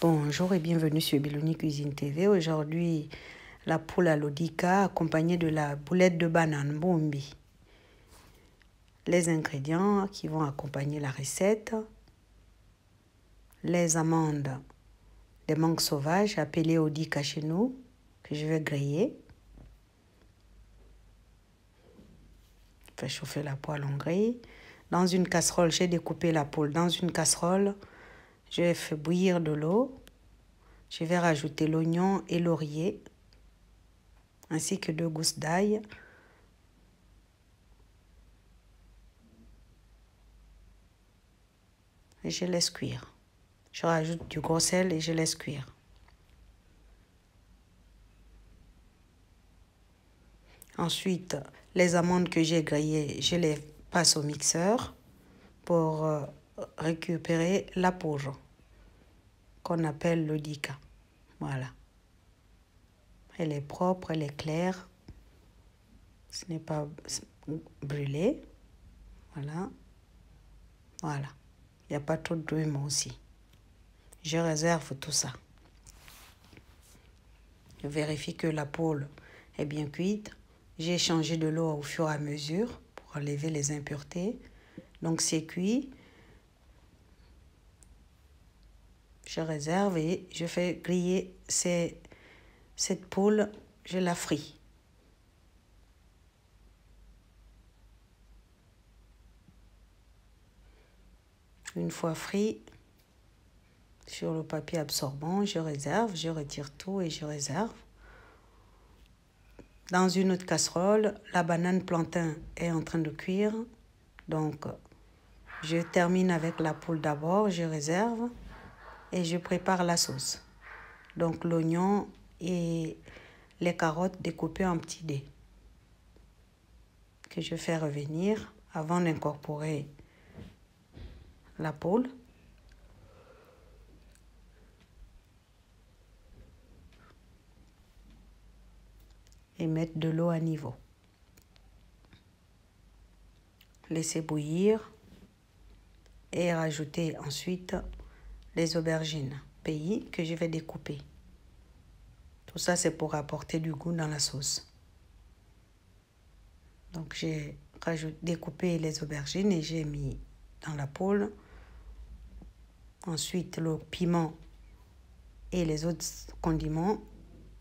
Bonjour et bienvenue sur Bilouni Cuisine TV. Aujourd'hui, la poule à l'odika accompagnée de la boulette de banane bombi. Les ingrédients qui vont accompagner la recette: les amandes, des mangues sauvages appelées odika chez nous, que je vais griller. Je vais chauffer la poêle, on grille. Dans une casserole, j'ai découpé la poule. Dans une casserole, je vais faire bouillir de l'eau. Je vais rajouter l'oignon et laurier, ainsi que 2 gousses d'ail. Et je laisse cuire. Je rajoute du gros sel et je laisse cuire. Ensuite, les amandes que j'ai grillées, je les passe au mixeur pour récupérer la poudre qu'on appelle l'odika. Voilà. Elle est propre, elle est claire. Ce n'est pas brûlé. Voilà. Voilà. Il n'y a pas trop de grumeaux aussi. Je réserve tout ça. Je vérifie que la poule est bien cuite. J'ai changé de l'eau au fur et à mesure pour enlever les impuretés. Donc c'est cuit. Je réserve et je fais griller cette poule, je la fris. Une fois frit, sur le papier absorbant, je réserve, je retire tout et je réserve. Dans une autre casserole, la banane plantain est en train de cuire. Donc, je termine avec la poule d'abord, je réserve et je prépare la sauce. Donc, l'oignon et les carottes découpées en petits dés que je fais revenir avant d'incorporer la poule. Et mettre de l'eau à niveau. Laisser bouillir et rajouter ensuite les aubergines pays que je vais découper. Tout ça, c'est pour apporter du goût dans la sauce. Donc, j'ai découpé les aubergines et j'ai mis dans la poêle. Ensuite, le piment et les autres condiments,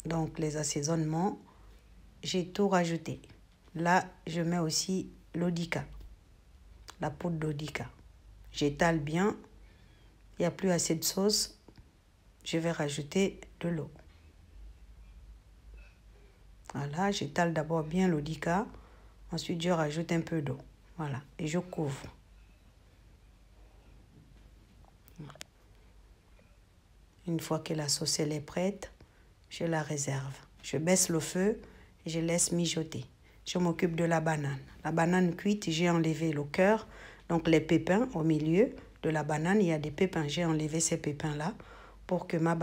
donc les assaisonnements, j'ai tout rajouté. Là, je mets aussi l'odika, la poudre d'odika. J'étale bien. Il n'y a plus assez de sauce. Je vais rajouter de l'eau. Voilà, j'étale d'abord bien l'odika. Ensuite, je rajoute un peu d'eau. Voilà, et je couvre. Une fois que la sauce elle est prête, je la réserve. Je baisse le feu et je laisse mijoter. Je m'occupe de la banane. La banane cuite, j'ai enlevé le cœur, donc les pépins au milieu de la banane. Il y a des pépins. J'ai enlevé ces pépins-là pour que ma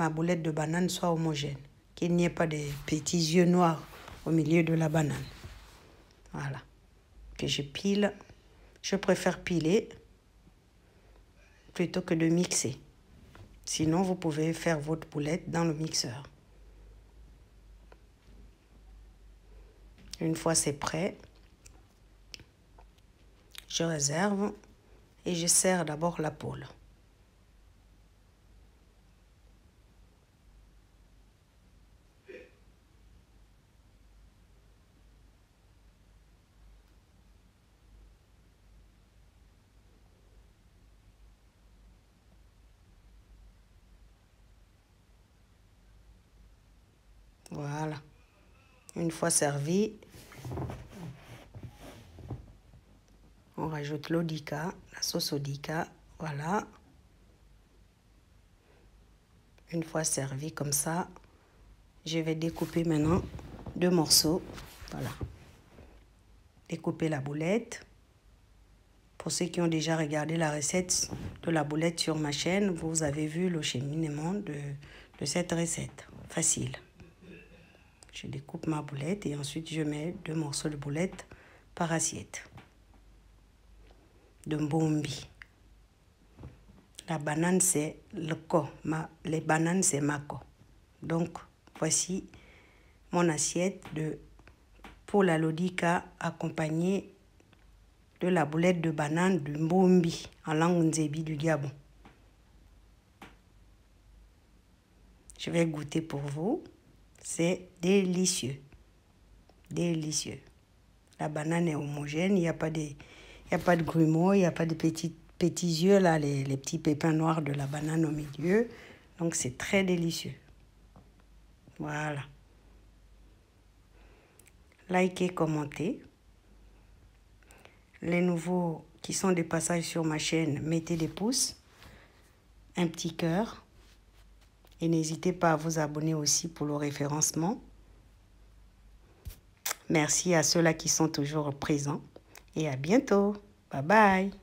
boulette de banane soit homogène. Qu'il n'y ait pas de petits yeux noirs au milieu de la banane. Voilà. Que je pile. Je préfère piler plutôt que de mixer. Sinon, vous pouvez faire votre boulette dans le mixeur. Une fois c'est prêt, je réserve et je sers d'abord la poule. Voilà. Une fois servi, on rajoute l'odika, la sauce odika. Voilà. Une fois servi comme ça, je vais découper maintenant 2 morceaux. Voilà. Découper la boulette. Pour ceux qui ont déjà regardé la recette de la boulette sur ma chaîne, vous avez vu le cheminement de cette recette. Facile. Je découpe ma boulette et ensuite je mets 2 morceaux de boulette par assiette. De bombi. La banane, c'est le co. Les bananes, c'est ma co. Donc, voici mon assiette pour la lodika accompagnée de la boulette de banane du mbombi en langue nzebi du Gabon. Je vais goûter pour vous. C'est délicieux. Délicieux. La banane est homogène. Il n'y a pas de grumeaux. Il n'y a pas de petits yeux, là, les petits pépins noirs de la banane au milieu. Donc, c'est très délicieux. Voilà. Likez, commentez. Les nouveaux qui sont des passages sur ma chaîne, mettez des pouces, un petit cœur. Et n'hésitez pas à vous abonner aussi pour le référencement. Merci à ceux-là qui sont toujours présents. Et à bientôt. Bye bye.